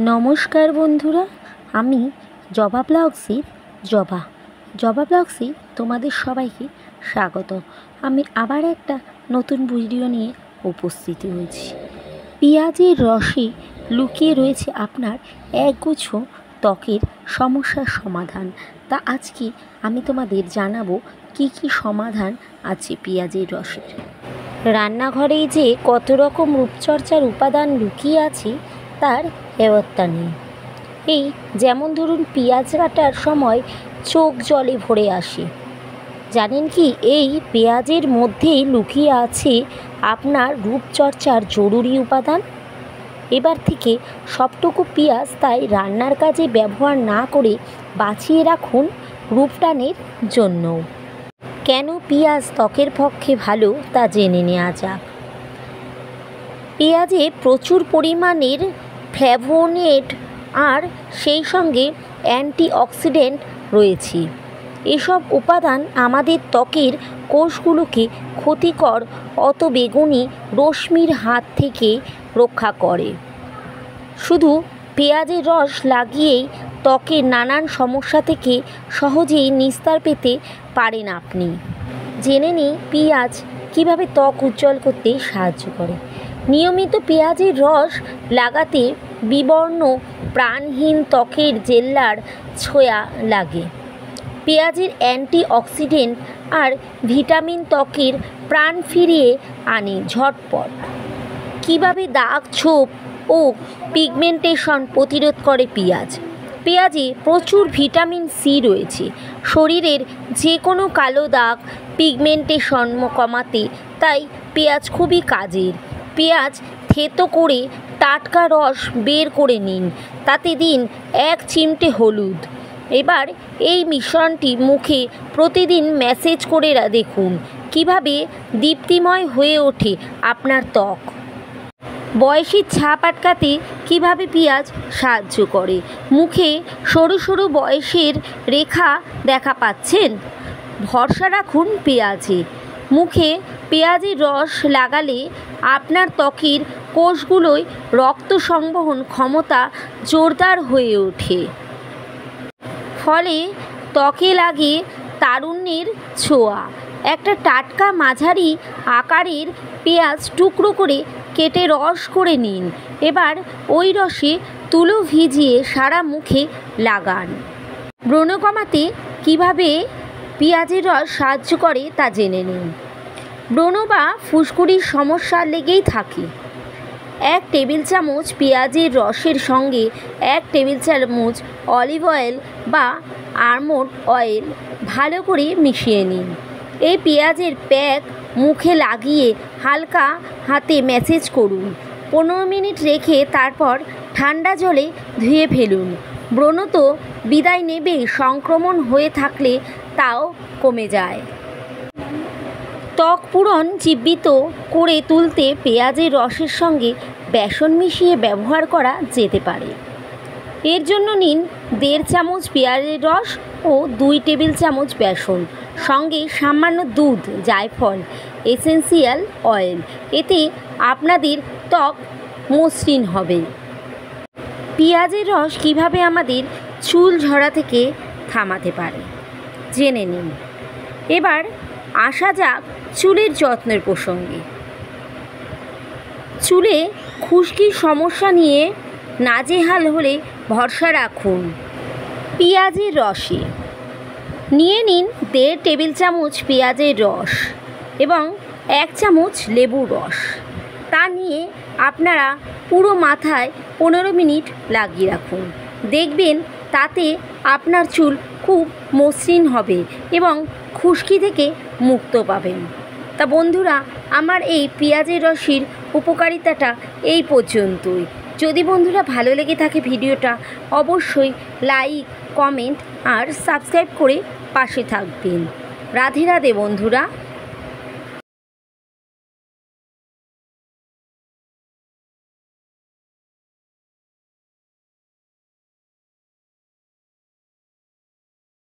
নমস্কার বন্ধুরা, আমি জবা ব্লগসের জবা ব্লগসে তোমাদের সবাইকে স্বাগত। আমি আবার একটা নতুন ভিডিও নিয়ে উপস্থিত হয়েছি। পেঁয়াজের রসে লুকিয়ে রয়েছে আপনার একগুচ্ছ ত্বকের সমস্যার সমাধান। তা আজকে আমি তোমাদের জানাবো কি কি সমাধান আছে পেঁয়াজের রসের। রান্নাঘরেই যে কত রকম রূপচর্চার উপাদান লুকিয়ে আছে তার এওয়াত্তা নেই। এই যেমন ধরুন, পেঁয়াজ কাটার সময় চোখ জলে ভরে আসে। জানেন কি, এই পেঁয়াজের মধ্যেই লুকিয়ে আছে আপনার রূপচর্চার জরুরি উপাদান। এবার থেকে সবটুকু পেঁয়াজ তাই রান্নার কাজে ব্যবহার না করে বাঁচিয়ে রাখুন রূপটানের জন্য। কেন পেঁয়াজ ত্বকের পক্ষে ভালো তা জেনে নেওয়া যাক। পেঁয়াজে প্রচুর পরিমাণের ফ্ল্যাভোনয়েড আর সেই সঙ্গে অ্যান্টিঅক্সিডেন্ট রয়েছে। এসব উপাদান আমাদের ত্বকের কোষগুলোকে ক্ষতিকর অতিবেগুনি রশ্মির হাত থেকে রক্ষা করে। শুধু পেঁয়াজের রস লাগিয়েই ত্বকের নানান সমস্যা থেকে সহজেই নিস্তার পেতে পারেন আপনি। জেনে নিই পেঁয়াজ কীভাবে ত্বক উজ্জ্বল করতে সাহায্য করে। নিয়মিত পেঁয়াজের রস লাগাতে বিবর্ণ প্রাণহীন ত্বকের জেল্লার ছোঁয়া লাগে। পেঁয়াজের অ্যান্টিঅক্সিডেন্ট আর ভিটামিন ত্বকের প্রাণ ফিরিয়ে আনে ঝটপট। কীভাবে দাগ, ছোপ ও পিগমেন্টেশন প্রতিরোধ করে পেঁয়াজ। পেঁয়াজে প্রচুর ভিটামিন সি রয়েছে। শরীরের যে কোনো কালো দাগ, পিগমেন্টেশন কমাতে তাই পেঁয়াজ খুবই কাজের। পেঁয়াজ থেতো করে টাটকা রস বের করে নিন, তাতে দিন 1 চিমটে হলুদ। এবার এই মিশ্রণটি মুখে প্রতিদিন ম্যাসেজ করে দেখুন কিভাবে দীপ্তিময় হয়ে ওঠে আপনার ত্বক। বয়সের ছাপ আটকাতে কীভাবে পেঁয়াজ সাহায্য করে। মুখে সরু সরু বয়সের রেখা দেখা পাচ্ছেন? ভরসা রাখুন পেঁয়াজে। মুখে পেঁয়াজের রস লাগালে আপনার ত্বকের কোষগুলোয় রক্ত সংবহন ক্ষমতা জোরদার হয়ে ওঠে। ফলে ত্বকে লাগে তারুণ্যের ছোঁয়া। একটা টাটকা মাঝারি আকারের পেঁয়াজ টুকরো করে কেটে রস করে নিন। এবার ওই রসে তুলো ভিজিয়ে সারা মুখে লাগান। ব্রণ কমাতে কীভাবে পেঁয়াজের রস সাহায্য করে তা জেনে নিন। ব্রণ বা ফুসকুড়ির সমস্যা লেগেই থাকে। 1 টেবিল চামচ পেঁয়াজের রসের সঙ্গে 1 টেবিল চামচ অলিভ অয়েল বা আমন্ড অয়েল ভালো করে মিশিয়ে নিন। এই পেঁয়াজের প্যাক মুখে লাগিয়ে হালকা হাতে ম্যাসেজ করুন। 15 মিনিট রেখে তারপর ঠান্ডা জলে ধুয়ে ফেলুন। ব্রণ তো বিদায় নেবে, সংক্রমণ হয়ে থাকলে তাও কমে যায়। ত্বক পুরন জীবিত করে তুলতে পেঁয়াজের রসের সঙ্গে বেসন মিশিয়ে ব্যবহার করা যেতে পারে। এর জন্য নিন 1.5 চামচ পেঁয়াজের রস ও 2 টেবিল চামচ বেসন, সঙ্গে সামান্য দুধ, জায়ফল, এসেন্সিয়াল অয়েল। এতে আপনাদের ত্বক মসৃণ হবে। পেঁয়াজের রস কীভাবে আমাদের চুল ঝরা থেকে থামাতে পারে জেনে নিন। এবার আসা যাক চুলের যত্নের প্রসঙ্গে। চুলে খুশকির সমস্যা নিয়ে নাজেহাল হলে ভরসা রাখুন পেঁয়াজের রসে। নিয়ে নিন 1.5 টেবিল চামচ পেঁয়াজের রস এবং 1 চামচ লেবুর রস। তা নিয়ে আপনারা পুরো মাথায় 15 মিনিট লাগিয়ে রাখুন। দেখবেন তাতে আপনার চুল খুব মসৃণ হবে এবং খুশকি থেকে মুক্ত পাবেন। তা বন্ধুরা, আমার এই পেঁয়াজের রসের উপকারিতাটা এই পর্যন্তই। যদি বন্ধুরা ভালো লেগে থাকে ভিডিওটা, অবশ্যই লাইক, কমেন্ট আর সাবস্ক্রাইব করে পাশে থাকবেন। রাধে রাধে বন্ধুরা।